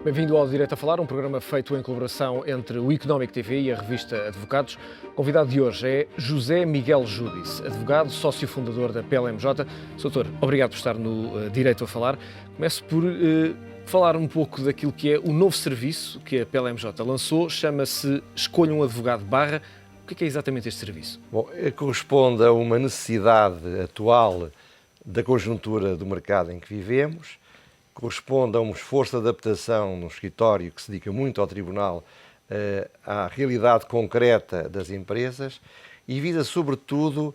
Bem-vindo ao Direito a Falar, um programa feito em colaboração entre o Económico TV e a revista Advogados. O convidado de hoje é José Miguel Júdice, advogado, sócio fundador da PLMJ. Doutor, obrigado por estar no Direito a Falar. Começo por falar um pouco daquilo que é o novo serviço que a PLMJ lançou, chama-se Escolha um Advogado /. O que é exatamente este serviço? Bom, corresponde a uma necessidade atual da conjuntura do mercado em que vivemos, corresponde a um esforço de adaptação no escritório que se dedica muito ao tribunal, à realidade concreta das empresas e visa, sobretudo,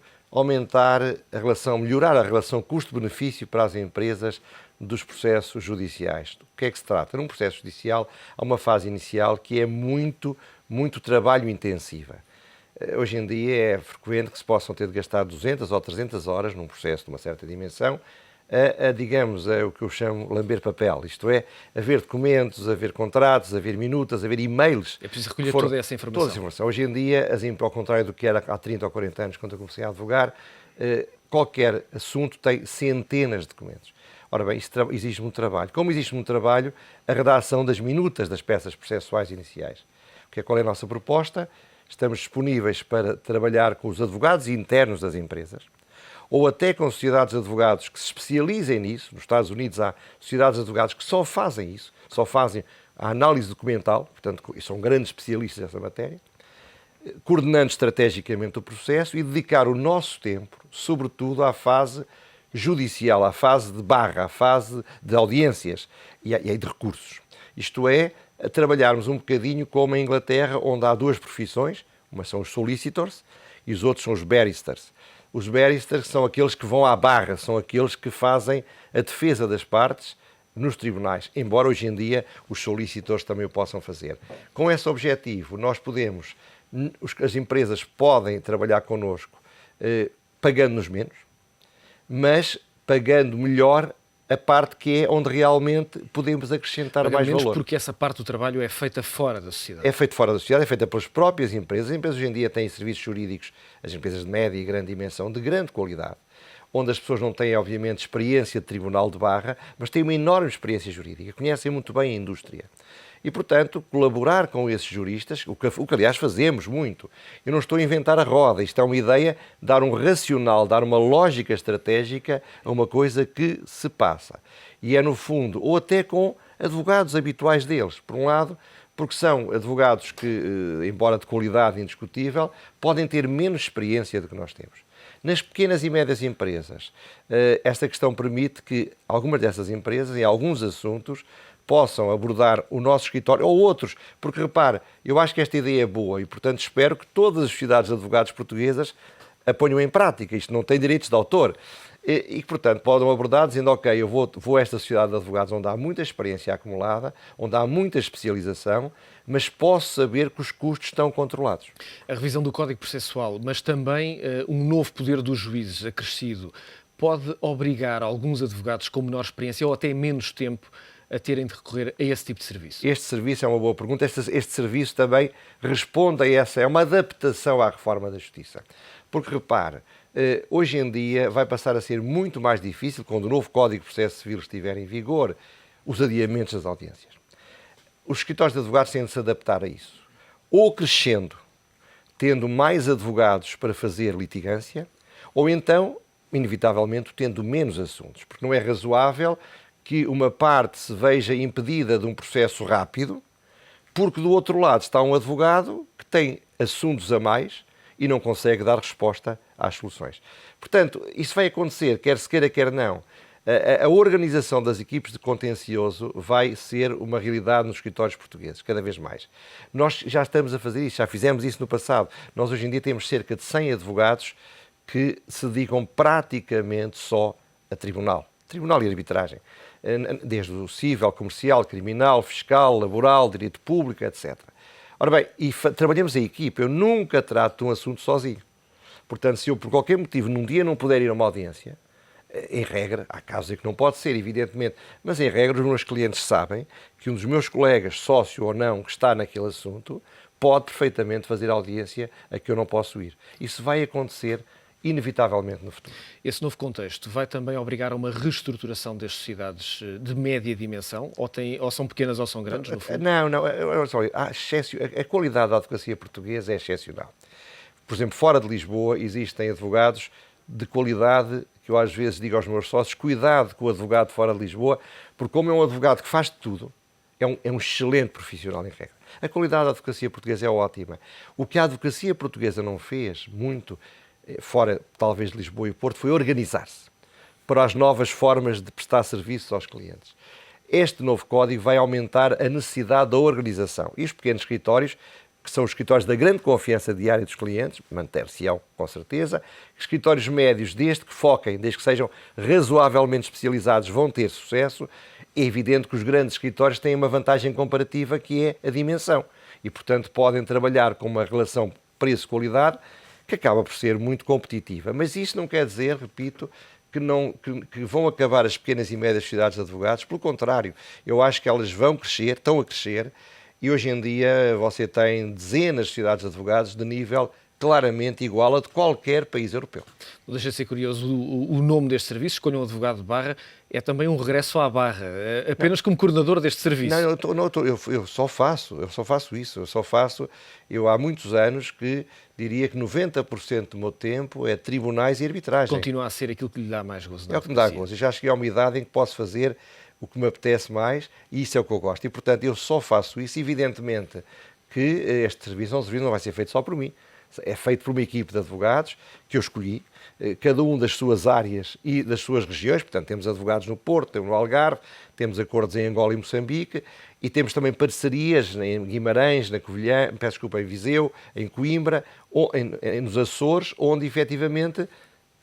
melhorar a relação custo-benefício para as empresas dos processos judiciais. O que é que se trata? Num processo judicial há uma fase inicial que é muito trabalho intensiva. Hoje em dia é frequente que se possam ter de gastar 200 ou 300 horas num processo de uma certa dimensão digamos, o que eu chamo lamber papel, isto é, haver documentos, haver contratos, haver minutas, haver e-mails. É preciso recolher toda essa informação. Toda essa informação. Hoje em dia, ao contrário do que era há 30 ou 40 anos, quando eu comecei a advogar, qualquer assunto tem centenas de documentos. Ora bem, isso exige muito trabalho. Como existe muito trabalho, a redação das minutas das peças processuais iniciais. Qual é a nossa proposta? Estamos disponíveis para trabalhar com os advogados internos das empresas, ou até com sociedades de advogados que se especializem nisso. Nos Estados Unidos há sociedades de advogados que só fazem isso, só fazem a análise documental, portanto, são grandes especialistas nessa matéria, coordenando estrategicamente o processo e dedicar o nosso tempo, sobretudo, à fase judicial, à fase de barra, à fase de audiências e de recursos. Isto é, a trabalharmos um bocadinho como em Inglaterra, onde há duas profissões, uma são os solicitors e os outros são os barristers. Os barristers são aqueles que vão à barra, são aqueles que fazem a defesa das partes nos tribunais, embora hoje em dia os solicitors também o possam fazer. Com esse objetivo, as empresas podem trabalhar connosco pagando-nos menos, mas pagando melhor a parte que é onde realmente podemos acrescentar mais valor. Porque essa parte do trabalho é feita fora da sociedade. É feita fora da sociedade, é feita pelas próprias empresas. As empresas hoje em dia têm serviços jurídicos, as empresas de média e grande dimensão, de grande qualidade, onde as pessoas não têm, obviamente, experiência de tribunal de barra, mas têm uma enorme experiência jurídica, conhecem muito bem a indústria. E, portanto, colaborar com esses juristas, o que aliás fazemos muito. Eu não estou a inventar a roda, isto é uma ideia, dar um racional, dar uma lógica estratégica a uma coisa que se passa. E é, no fundo, ou até com advogados habituais deles, por um lado, porque são advogados que, embora de qualidade indiscutível, podem ter menos experiência do que nós temos. Nas pequenas e médias empresas, esta questão permite que algumas dessas empresas, em alguns assuntos, possam abordar o nosso escritório ou outros, porque repare, eu acho que esta ideia é boa e, portanto, espero que todas as sociedades de advogados portuguesas a ponham em prática. Isto não tem direitos de autor e portanto, podem abordar dizendo, ok, eu vou a esta sociedade de advogados onde há muita experiência acumulada, onde há muita especialização, mas posso saber que os custos estão controlados. A revisão do Código Processual, mas também um novo poder dos juízes acrescido, pode obrigar alguns advogados com menor experiência ou até menos tempo a terem de recorrer a esse tipo de serviço? Este serviço é uma boa pergunta. Este serviço também responde a essa, é uma adaptação à reforma da Justiça. Porque, repare, hoje em dia vai passar a ser muito mais difícil, quando o novo Código de Processo Civil estiver em vigor, os adiamentos das audiências. Os escritórios de advogados têm de se adaptar a isso. Ou crescendo, tendo mais advogados para fazer litigância, ou então, inevitavelmente, tendo menos assuntos. Porque não é razoável que uma parte se veja impedida de um processo rápido, porque do outro lado está um advogado que tem assuntos a mais e não consegue dar resposta às soluções. Portanto, isso vai acontecer, quer se queira, quer não. A organização das equipes de contencioso vai ser uma realidade nos escritórios portugueses, cada vez mais. Nós já estamos a fazer isso, já fizemos isso no passado. Nós hoje em dia temos cerca de 100 advogados que se dedicam praticamente só a tribunal e arbitragem. Desde o civil, comercial, criminal, fiscal, laboral, direito público, etc. Ora bem, trabalhamos em equipa, eu nunca trato de um assunto sozinho. Portanto, se eu por qualquer motivo num dia não puder ir a uma audiência, em regra, há casos em que não pode ser, evidentemente, mas em regra os meus clientes sabem que um dos meus colegas, sócio ou não, que está naquele assunto, pode perfeitamente fazer audiência a que eu não posso ir. Isso vai acontecer inevitavelmente no futuro. Esse novo contexto vai também obrigar a uma reestruturação das sociedades de média dimensão? Ou são pequenas ou são grandes, no fundo? Não, a qualidade da advocacia portuguesa é excepcional. Por exemplo, fora de Lisboa existem advogados de qualidade que eu às vezes digo aos meus sócios, cuidado com o advogado fora de Lisboa, porque como é um advogado que faz de tudo, é um excelente profissional em regra. A qualidade da advocacia portuguesa é ótima. O que a advocacia portuguesa não fez muito, fora talvez de Lisboa e Porto, foi organizar-se para as novas formas de prestar serviços aos clientes. Este novo código vai aumentar a necessidade da organização. E os pequenos escritórios, que são os escritórios da grande confiança diária dos clientes, manter-se-ão com certeza, escritórios médios desde que foquem, desde que sejam razoavelmente especializados, vão ter sucesso. É evidente que os grandes escritórios têm uma vantagem comparativa que é a dimensão e, portanto, podem trabalhar com uma relação preço-qualidade que acaba por ser muito competitiva. Mas isso não quer dizer, repito, que vão acabar as pequenas e médias sociedades de advogados. Pelo contrário, eu acho que elas vão crescer, estão a crescer, e hoje em dia você tem dezenas de sociedades de advogados de nível claramente igual a de qualquer país europeu. Não deixa de ser curioso o nome deste serviço, Escolham um Advogado de Barra, é também um regresso à Barra, apenas como coordenador deste serviço. Eu só faço isso, eu há muitos anos que diria que 90% do meu tempo é tribunais e arbitragem. Continua a ser aquilo que lhe dá mais gozo. É o que me dá gozo, eu já cheguei a uma idade em que posso fazer o que me apetece mais e isso é o que eu gosto. E, portanto, eu só faço isso, evidentemente que este serviço não vai ser feito só por mim. É feito por uma equipe de advogados que eu escolhi, cada um das suas áreas e das suas regiões. Portanto, temos advogados no Porto, temos no Algarve, temos acordos em Angola e Moçambique e temos também parcerias em Guimarães, na Covilhã, em Viseu, em Coimbra, nos Açores, onde efetivamente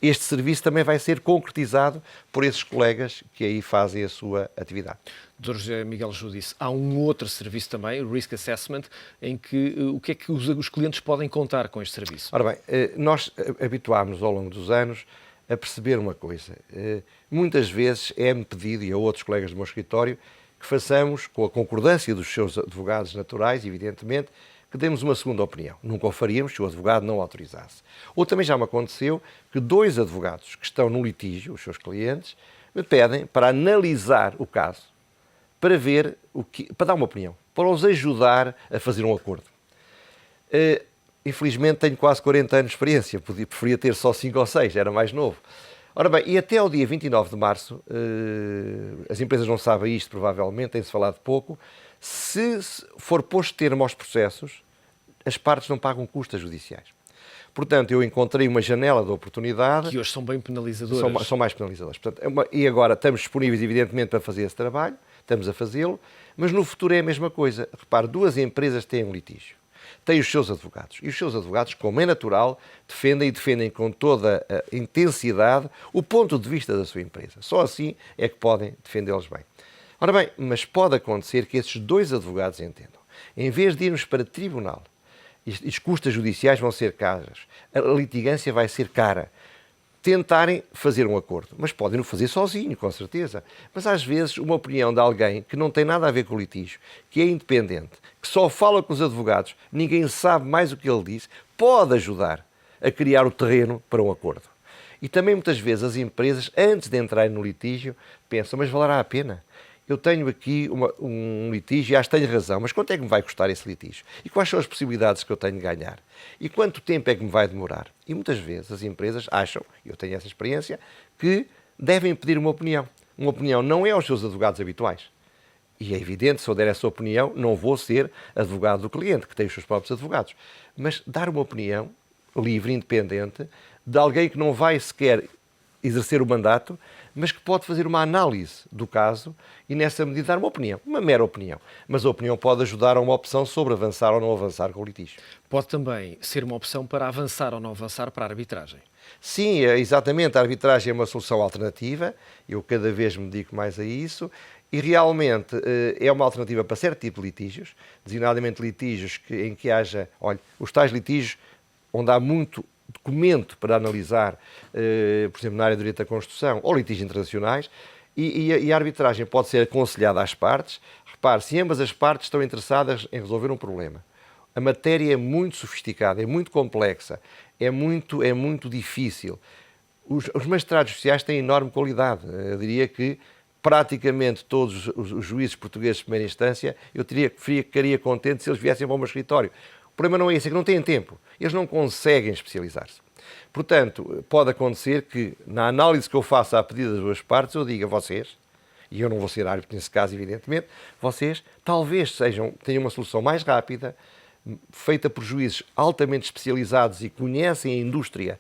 este serviço também vai ser concretizado por esses colegas que aí fazem a sua atividade. Dr. José Miguel Judice, há um outro serviço também, o Risk Assessment, em que o que é que os clientes podem contar com este serviço? Ora bem, nós habituámos ao longo dos anos a perceber uma coisa. Muitas vezes é-me pedido, e a outros colegas do meu escritório, que façamos, com a concordância dos seus advogados naturais, evidentemente, que demos uma segunda opinião. Nunca o faríamos se o advogado não autorizasse. Ou também já me aconteceu que 2 advogados que estão no litígio, os seus clientes, me pedem para analisar o caso, para ver para dar uma opinião, para os ajudar a fazer um acordo. Infelizmente tenho quase 40 anos de experiência, preferia ter só 5 ou 6, era mais novo. Ora bem, e até ao dia 29 de março, as empresas não sabem isto provavelmente, tem-se falado pouco, se for posto termo aos processos, as partes não pagam custas judiciais. Portanto, eu encontrei uma janela de oportunidade... Que hoje são bem penalizadoras. São mais penalizadoras. Portanto, e agora estamos disponíveis, evidentemente, para fazer esse trabalho, estamos a fazê-lo, mas no futuro é a mesma coisa. Repare, 2 empresas têm um litígio, têm os seus advogados, e os seus advogados, como é natural, defendem com toda a intensidade o ponto de vista da sua empresa. Só assim é que podem defendê-los bem. Ora bem, mas pode acontecer que esses 2 advogados entendam, em vez de irmos para tribunal, e as custas judiciais vão ser caras, a litigância vai ser cara, tentarem fazer um acordo. Mas podem o fazer sozinho, com certeza. Mas às vezes uma opinião de alguém que não tem nada a ver com o litígio, que é independente, que só fala com os advogados, ninguém sabe mais o que ele diz, pode ajudar a criar o terreno para um acordo. E também muitas vezes as empresas, antes de entrarem no litígio, pensam, mas valerá a pena? Eu tenho aqui um litígio e acho que tenho razão, mas quanto é que me vai custar esse litígio? E quais são as possibilidades que eu tenho de ganhar? E quanto tempo é que me vai demorar? E muitas vezes as empresas acham, e eu tenho essa experiência, que devem pedir uma opinião. Uma opinião não é aos seus advogados habituais. E é evidente, se eu der essa opinião, não vou ser advogado do cliente, que tem os seus próprios advogados. Mas dar uma opinião livre, independente, de alguém que não vai sequer exercer o mandato, mas que pode fazer uma análise do caso e, nessa medida, dar uma opinião, uma mera opinião. Mas a opinião pode ajudar a uma opção sobre avançar ou não avançar com o litígio. Pode também ser uma opção para avançar ou não avançar para a arbitragem. Sim, exatamente. A arbitragem é uma solução alternativa. Eu cada vez me dedico mais a isso. E realmente é uma alternativa para certo tipo de litígios, designadamente litígios em que haja, os tais litígios onde há muito documento para analisar, por exemplo, na área do direito da construção ou litígios internacionais, e a arbitragem pode ser aconselhada às partes. Repare, se ambas as partes estão interessadas em resolver um problema, A matéria é muito sofisticada, é muito complexa, é muito difícil. Os magistrados judiciais têm enorme qualidade. Eu diria que praticamente todos os juízes portugueses de primeira instância, eu ficaria contente se eles viessem para o meu escritório. O problema não é esse, é que não têm tempo. Eles não conseguem especializar-se. Portanto, pode acontecer que, na análise que eu faça a pedido das duas partes, eu diga a vocês, e eu não vou ser árbitro nesse caso, evidentemente, vocês talvez tenham uma solução mais rápida, feita por juízes altamente especializados e conhecem a indústria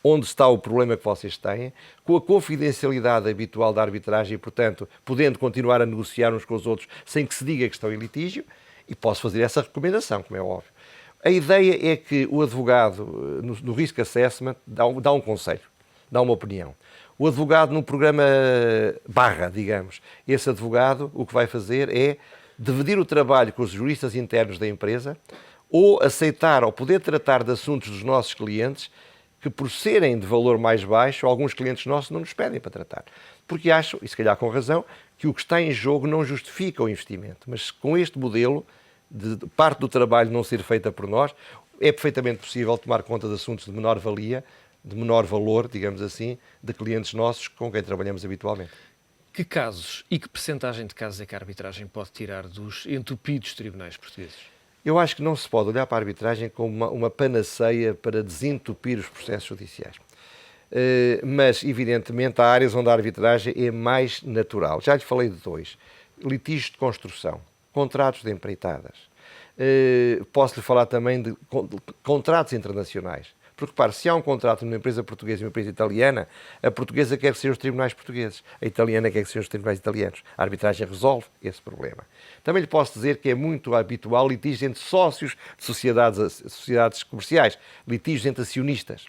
onde está o problema que vocês têm, com a confidencialidade habitual da arbitragem e, portanto, podendo continuar a negociar uns com os outros sem que se diga que estão em litígio, e posso fazer essa recomendação, como é óbvio. A ideia é que o advogado, no Risk Assessment, dá um conselho, dá uma opinião. O advogado, no programa barra, digamos, esse advogado, o que vai fazer é dividir o trabalho com os juristas internos da empresa ou aceitar ou poder tratar de assuntos dos nossos clientes que, por serem de valor mais baixo, alguns clientes nossos não nos pedem para tratar. Porque acham, e se calhar com razão, que o que está em jogo não justifica o investimento. Mas com este modelo, de parte do trabalho não ser feita por nós, é perfeitamente possível tomar conta de assuntos de menor valia, de menor valor, digamos assim, de clientes nossos com quem trabalhamos habitualmente. Que casos e que percentagem de casos é que a arbitragem pode tirar dos entupidos tribunais portugueses? Eu acho que não se pode olhar para a arbitragem como uma panaceia para desentupir os processos judiciais. Mas, evidentemente, há áreas onde a arbitragem é mais natural. Já lhe falei de dois. Litígios de construção, contratos de empreitadas. Posso-lhe falar também de contratos internacionais. Porque, repare, se há um contrato numa empresa portuguesa e uma empresa italiana, a portuguesa quer que sejam os tribunais portugueses, a italiana quer que sejam os tribunais italianos. A arbitragem resolve esse problema. Também lhe posso dizer que é muito habitual litígios entre sócios de sociedades comerciais, litígios entre acionistas.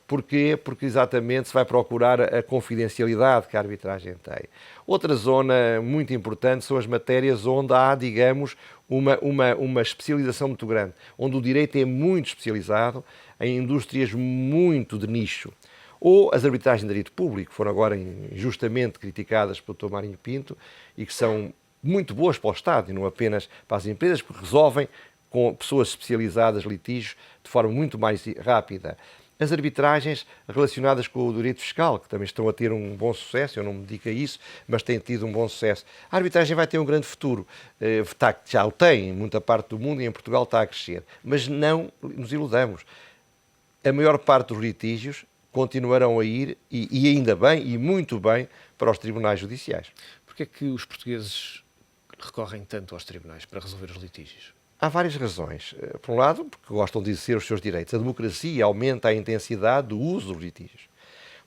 Porquê? Porque exatamente se vai procurar a confidencialidade que a arbitragem tem. Outra zona muito importante são as matérias onde há, digamos, uma especialização muito grande, onde o direito é muito especializado em indústrias muito de nicho. Ou as arbitragens de direito público, que foram agora injustamente criticadas pelo Dr. Marinho Pinto e que são muito boas para o Estado e não apenas para as empresas, porque resolvem com pessoas especializadas litígios de forma muito mais rápida. As arbitragens relacionadas com o direito fiscal, que também estão a ter um bom sucesso, eu não me dedico a isso, mas têm tido um bom sucesso. A arbitragem vai ter um grande futuro. Já o tem, em muita parte do mundo e em Portugal está a crescer. Mas não nos iludamos. A maior parte dos litígios continuarão a ir, e ainda bem, e muito bem, para os tribunais judiciais. Porquê é que os portugueses recorrem tanto aos tribunais para resolver os litígios? Há várias razões. Por um lado, porque gostam de exercer os seus direitos. A democracia aumenta a intensidade do uso dos litígios.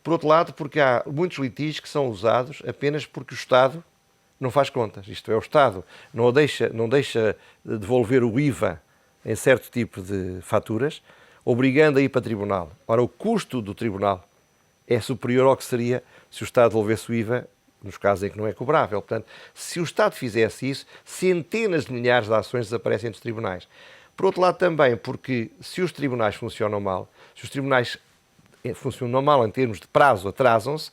Por outro lado, porque há muitos litígios que são usados apenas porque o Estado não faz contas. Isto é, o Estado não deixa de devolver o IVA em certo tipo de faturas, obrigando a ir para tribunal. Ora, o custo do tribunal é superior ao que seria se o Estado devolvesse o IVA nos casos em que não é cobrável. Portanto, se o Estado fizesse isso, centenas de milhares de ações desaparecem dos tribunais. Por outro lado também, porque se os tribunais funcionam mal, se os tribunais funcionam mal em termos de prazo, atrasam-se,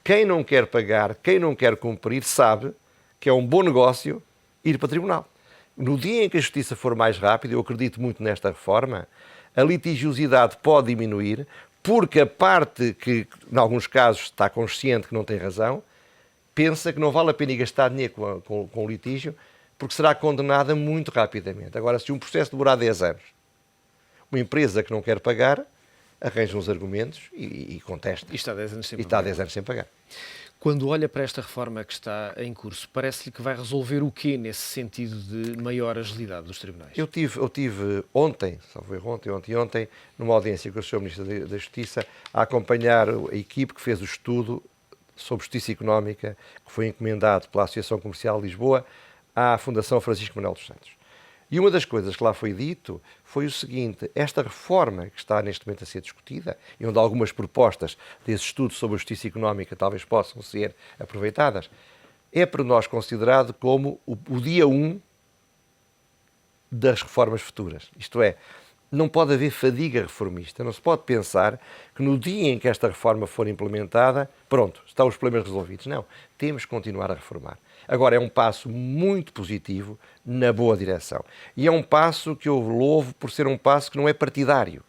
quem não quer pagar, quem não quer cumprir, sabe que é um bom negócio ir para tribunal. No dia em que a justiça for mais rápida, eu acredito muito nesta reforma, a litigiosidade pode diminuir, porque a parte que, em alguns casos, está consciente que não tem razão, pensa que não vale a pena gastar dinheiro com o litígio, porque será condenada muito rapidamente. Agora, se um processo demorar 10 anos, uma empresa que não quer pagar, arranja uns argumentos e contesta. E está há 10 anos sem pagar. E está há 10 anos sem pagar. Quando olha para esta reforma que está em curso, parece-lhe que vai resolver o quê nesse sentido de maior agilidade dos tribunais? Eu tive ontem, numa audiência com o Sr. Ministro da Justiça, a acompanhar a equipe que fez o estudo sobre justiça económica, que foi encomendado pela Associação Comercial de Lisboa à Fundação Francisco Manuel dos Santos. E uma das coisas que lá foi dito foi o seguinte: esta reforma que está neste momento a ser discutida, e onde algumas propostas desse estudo sobre a justiça económica talvez possam ser aproveitadas, é por nós considerado como o dia 1 das reformas futuras. Isto é, não pode haver fadiga reformista. Não se pode pensar que no dia em que esta reforma for implementada, pronto, estão os problemas resolvidos. Não, temos que continuar a reformar. Agora, é um passo muito positivo na boa direção. E é um passo que eu louvo por ser um passo que não é partidário.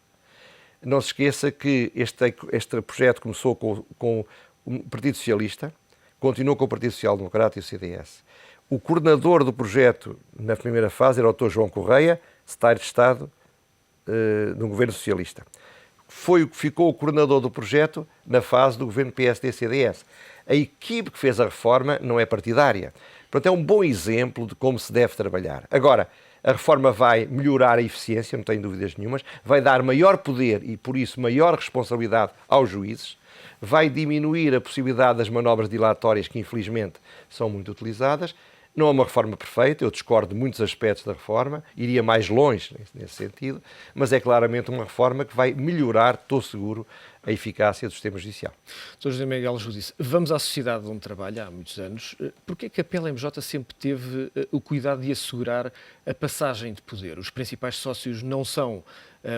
Não se esqueça que este projeto começou com o Partido Socialista, continuou com o Partido Social Democrata e o CDS. O coordenador do projeto, na primeira fase, era o Dr. João Correia, secretário de Estado do governo socialista. Ficou o coordenador do projeto na fase do governo PSD-CDS. A equipe que fez a reforma não é partidária. Portanto, é um bom exemplo de como se deve trabalhar. Agora, a reforma vai melhorar a eficiência, não tenho dúvidas nenhumas, vai dar maior poder e, por isso, maior responsabilidade aos juízes, vai diminuir a possibilidade das manobras dilatórias que, infelizmente, são muito utilizadas. Não é uma reforma perfeita, eu discordo de muitos aspectos da reforma, iria mais longe nesse sentido, mas é claramente uma reforma que vai melhorar, estou seguro, a eficácia do sistema judicial. Sr. José Miguel Judice, vamos à sociedade onde trabalha há muitos anos. Porquê é que a PLMJ sempre teve o cuidado de assegurar a passagem de poder? Os principais sócios não são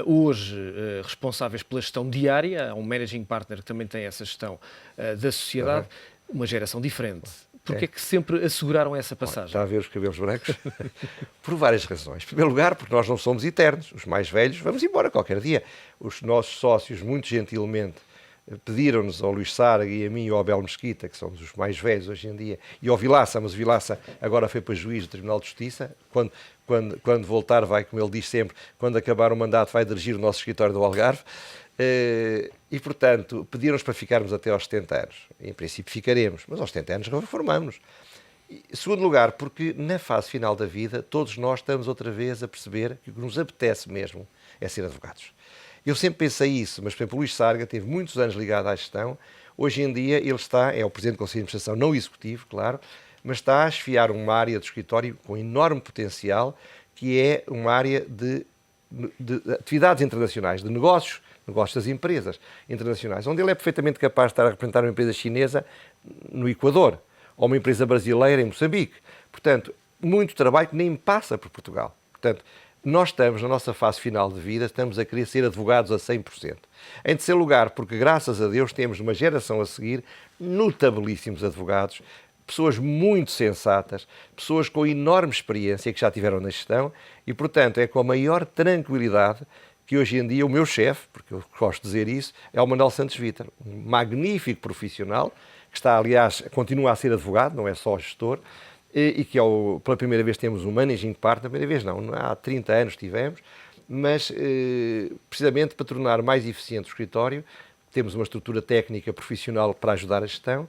hoje responsáveis pela gestão diária, há um managing partner que também tem essa gestão da sociedade, uma geração diferente. Porquê é que sempre asseguraram essa passagem? Está a ver os cabelos brancos? Por várias razões. Em primeiro lugar, porque nós não somos eternos. Os mais velhos vamos embora qualquer dia. Os nossos sócios, muito gentilmente, pediram-nos ao Luís Sarga e a mim e ao Abel Mesquita, que somos os mais velhos hoje em dia, e ao Vilaça, mas o Vilaça agora foi para juiz do Tribunal de Justiça. Quando voltar, vai, como ele diz sempre, quando acabar o mandato, vai dirigir o nosso escritório do Algarve. E, portanto, pediram-nos para ficarmos até aos 70 anos. Em princípio ficaremos, mas aos 70 anos reformamos. Em segundo lugar, porque na fase final da vida, todos nós estamos outra vez a perceber que o que nos apetece mesmo é ser advogados. Eu sempre pensei isso, mas, por exemplo, o Luís Sarga teve muitos anos ligado à gestão. Hoje em dia ele é o Presidente do Conselho de Administração, não executivo, claro, mas está a esfiar uma área do escritório com enorme potencial, que é uma área de atividades internacionais, de negócios das empresas internacionais, onde ele é perfeitamente capaz de estar a representar uma empresa chinesa no Equador, ou uma empresa brasileira em Moçambique. Portanto, muito trabalho que nem passa por Portugal. Portanto, nós estamos, na nossa fase final de vida, estamos a querer ser advogados a 100%. Em terceiro lugar, porque, graças a Deus, temos uma geração a seguir notabilíssimos advogados, pessoas muito sensatas, pessoas com enorme experiência que já tiveram na gestão e, portanto, é com a maior tranquilidade que hoje em dia o meu chefe, porque eu gosto de dizer isso, é o Manuel Santos Vítor, um magnífico profissional, que está, aliás, continua a ser advogado, não é só gestor, e que pela primeira vez temos um managing partner, primeira vez não, há 30 anos tivemos, mas precisamente para tornar mais eficiente o escritório, temos uma estrutura técnica profissional para ajudar a gestão,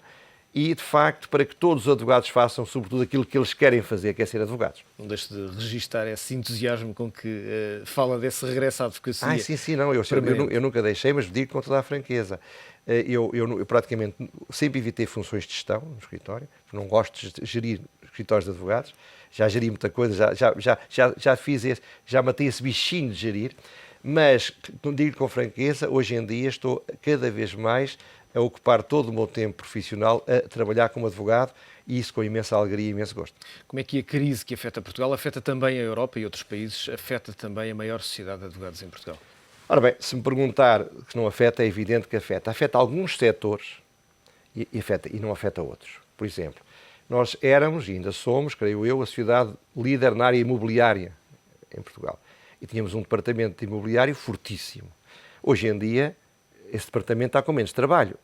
e, de facto, para que todos os advogados façam, sobretudo, aquilo que eles querem fazer, que é ser advogados. Não deixe de registar esse entusiasmo com que fala desse regresso à advocacia. Sim, não, eu nunca deixei, mas digo com toda a franqueza. Eu praticamente sempre evitei funções de gestão no escritório, não gosto de gerir escritórios de advogados, já geri muita coisa, já matei esse bichinho de gerir, mas, digo com franqueza, hoje em dia estou cada vez mais a ocupar todo o meu tempo profissional a trabalhar como advogado e isso com imensa alegria e imenso gosto. Como é que a crise que afeta Portugal afeta também a Europa e outros países, afeta também a maior sociedade de advogados em Portugal? Ora bem, se me perguntar que não afeta, é evidente que afeta. Afeta alguns setores e não afeta outros. Por exemplo, nós éramos e ainda somos, creio eu, a sociedade líder na área imobiliária em Portugal. E tínhamos um departamento de imobiliário fortíssimo. Hoje em dia, esse departamento está com menos trabalho.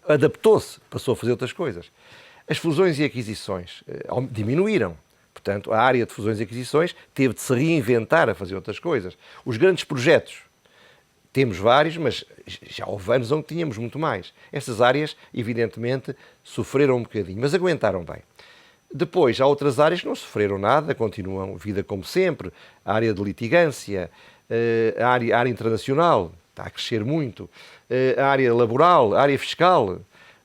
Adaptou-se, passou a fazer outras coisas. As fusões e aquisições diminuíram. Portanto, a área de fusões e aquisições teve de se reinventar a fazer outras coisas. Os grandes projetos, temos vários, mas já houve anos onde tínhamos muito mais. Estas áreas, evidentemente, sofreram um bocadinho, mas aguentaram bem. Depois, há outras áreas que não sofreram nada, continuam a vida como sempre. A área de litigância, a área internacional, está a crescer muito, a área laboral, a área fiscal,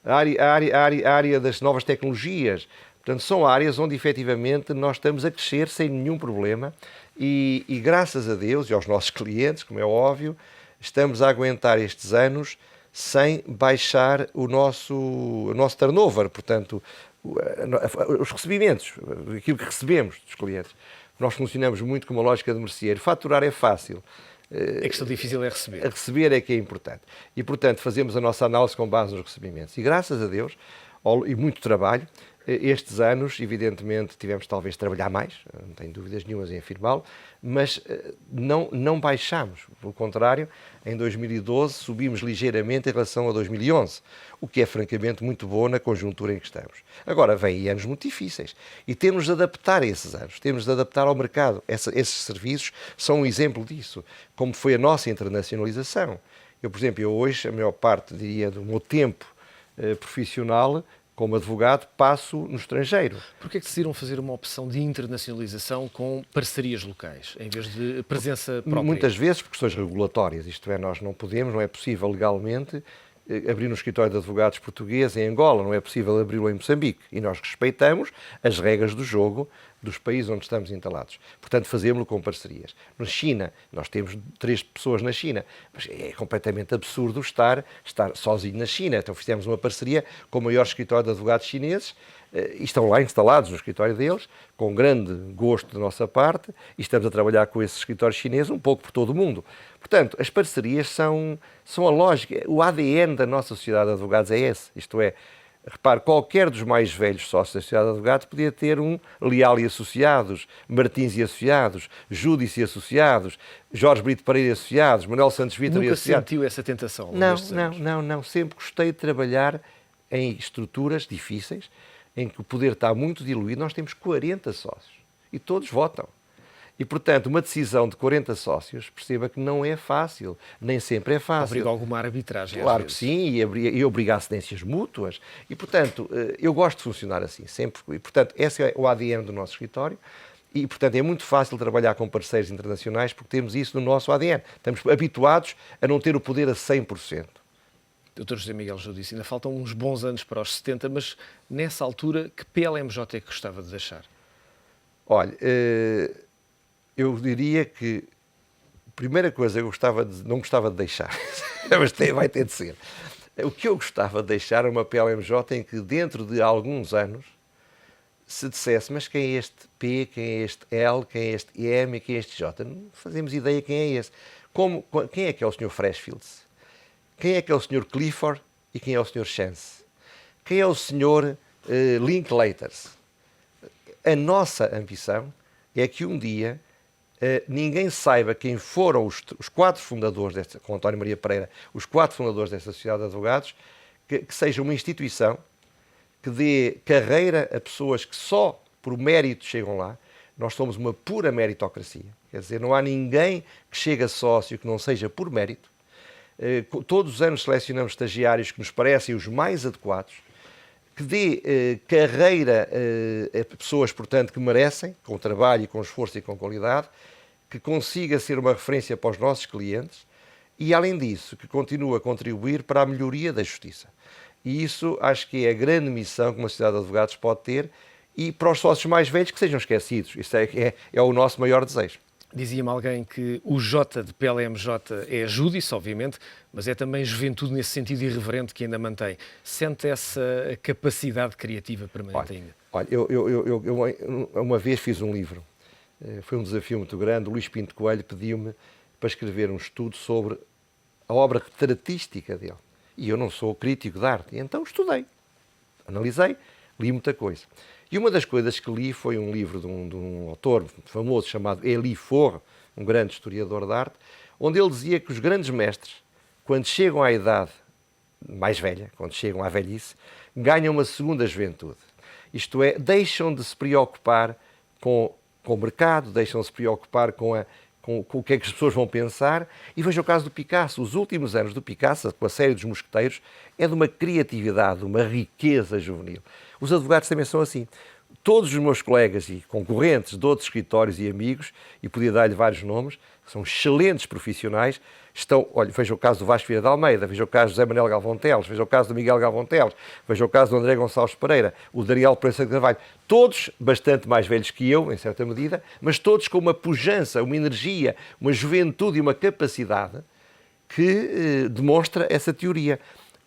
a área das novas tecnologias. Portanto, são áreas onde, efetivamente, nós estamos a crescer sem nenhum problema e graças a Deus e aos nossos clientes, como é óbvio, estamos a aguentar estes anos sem baixar o nosso turnover, portanto, os recebimentos, aquilo que recebemos dos clientes. Nós funcionamos muito com uma lógica de merceeiro. Faturar é fácil. A questão difícil é receber. A receber é que é importante. E, portanto, fazemos a nossa análise com base nos recebimentos. E, graças a Deus, e muito trabalho, estes anos, evidentemente, tivemos talvez de trabalhar mais, não tenho dúvidas nenhumas em afirmá-lo, mas não baixamos. Pelo contrário, em 2012 subimos ligeiramente em relação a 2011, o que é francamente muito bom na conjuntura em que estamos. Agora, vêm anos muito difíceis e temos de adaptar a esses anos, temos de adaptar ao mercado. Esses serviços são um exemplo disso, como foi a nossa internacionalização. Eu, por exemplo, hoje, a maior parte, diria, do meu tempo profissional como advogado, passo no estrangeiro. Por que é que decidiram fazer uma opção de internacionalização com parcerias locais, em vez de presença própria? Muitas vezes por questões regulatórias, isto é, nós não podemos, não é possível legalmente abrir um escritório de advogados português em Angola, não é possível abri-lo em Moçambique. E nós respeitamos as regras do jogo dos países onde estamos instalados. Portanto, fazemos-lo com parcerias. Na China, nós temos 3 pessoas na China, mas é completamente absurdo estar sozinho na China. Então fizemos uma parceria com o maior escritório de advogados chineses, e estão lá instalados no escritório deles, com grande gosto da nossa parte, e estamos a trabalhar com esse escritório chinês um pouco por todo o mundo. Portanto, as parcerias são a lógica, o ADN da nossa sociedade de advogados é esse, isto é, repare, qualquer dos mais velhos sócios da sociedade de advogados podia ter um Leal e Associados, Martins e Associados, Júdice e Associados, Jorge Brito Pereira e Associados, Manuel Santos Vitor e Associados. Nunca sentiu essa tentação? Não. Sempre gostei de trabalhar em estruturas difíceis, em que o poder está muito diluído. Nós temos 40 sócios e todos votam. E, portanto, uma decisão de 40 sócios, perceba que não é fácil, nem sempre é fácil. Obriga alguma arbitragem. Claro que sim, e obriga a cedências mútuas. E, portanto, eu gosto de funcionar assim, sempre. E, portanto, esse é o ADN do nosso escritório. E, portanto, é muito fácil trabalhar com parceiros internacionais porque temos isso no nosso ADN. Estamos habituados a não ter o poder a 100%. Dr. José Miguel Judice, ainda faltam uns bons anos para os 70, mas nessa altura, que PLMJ é que gostava de deixar? Olha, eu diria que a primeira coisa que eu não gostava de deixar, mas vai ter de ser, o que eu gostava de deixar é uma PLMJ em que dentro de alguns anos se dissesse, mas quem é este P, quem é este L, quem é este M e quem é este J? Não fazemos ideia quem é esse. Quem é que é o Sr. Freshfields? Quem é que é o Sr. Clifford e quem é o Sr. Chance? Quem é o Sr. Linklaters? A nossa ambição é que um dia ninguém saiba quem foram os 4 fundadores, com António Maria Pereira, os 4 fundadores desta sociedade de advogados, que seja uma instituição que dê carreira a pessoas que só por mérito chegam lá. Nós somos uma pura meritocracia. Quer dizer, não há ninguém que chegue a sócio que não seja por mérito. Todos os anos selecionamos estagiários que nos parecem os mais adequados, que dê carreira a pessoas, portanto, que merecem, com trabalho, com esforço e com qualidade, que consiga ser uma referência para os nossos clientes e, além disso, que continue a contribuir para a melhoria da justiça. E isso acho que é a grande missão que uma sociedade de advogados pode ter, e para os sócios mais velhos que sejam esquecidos. Isso é o nosso maior desejo. Dizia-me alguém que o J de PLMJ é Judice, obviamente, mas é também juventude nesse sentido irreverente que ainda mantém. Sente essa capacidade criativa permanente ainda? Olha, eu uma vez fiz um livro, foi um desafio muito grande. O Luís Pinto Coelho pediu-me para escrever um estudo sobre a obra retratística dele. E eu não sou crítico de arte, então estudei, analisei, li muita coisa. E uma das coisas que li foi um livro de um autor famoso chamado Élie Faure, um grande historiador de arte, onde ele dizia que os grandes mestres, quando chegam à idade mais velha, quando chegam à velhice, ganham uma segunda juventude. Isto é, deixam de se preocupar com o mercado, deixam de se preocupar com o que é que as pessoas vão pensar. E veja o caso do Picasso. Os últimos anos do Picasso, com a série dos Mosqueteiros, é de uma criatividade, uma riqueza juvenil. Os advogados também são assim. Todos os meus colegas e concorrentes de outros escritórios e amigos, e podia dar-lhe vários nomes, são excelentes profissionais, olha, veja o caso do Vasco Vieira de Almeida, veja o caso do José Manuel Galvão Teles, veja o caso do Miguel Galvão Teles, veja o caso do André Gonçalves Pereira, o Daniel Proença de Carvalho, todos bastante mais velhos que eu, em certa medida, mas todos com uma pujança, uma energia, uma juventude e uma capacidade que demonstra essa teoria.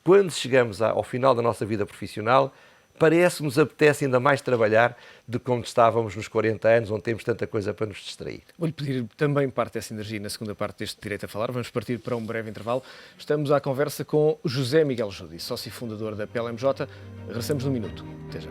Quando chegamos ao final da nossa vida profissional, parece-nos apetece ainda mais trabalhar do que como estávamos nos 40 anos, onde temos tanta coisa para nos distrair. Vou-lhe pedir também parte dessa energia na segunda parte deste Direito a Falar. Vamos partir para um breve intervalo. Estamos à conversa com José Miguel Júdice, sócio fundador da PLMJ. Regressamos num minuto. Até já.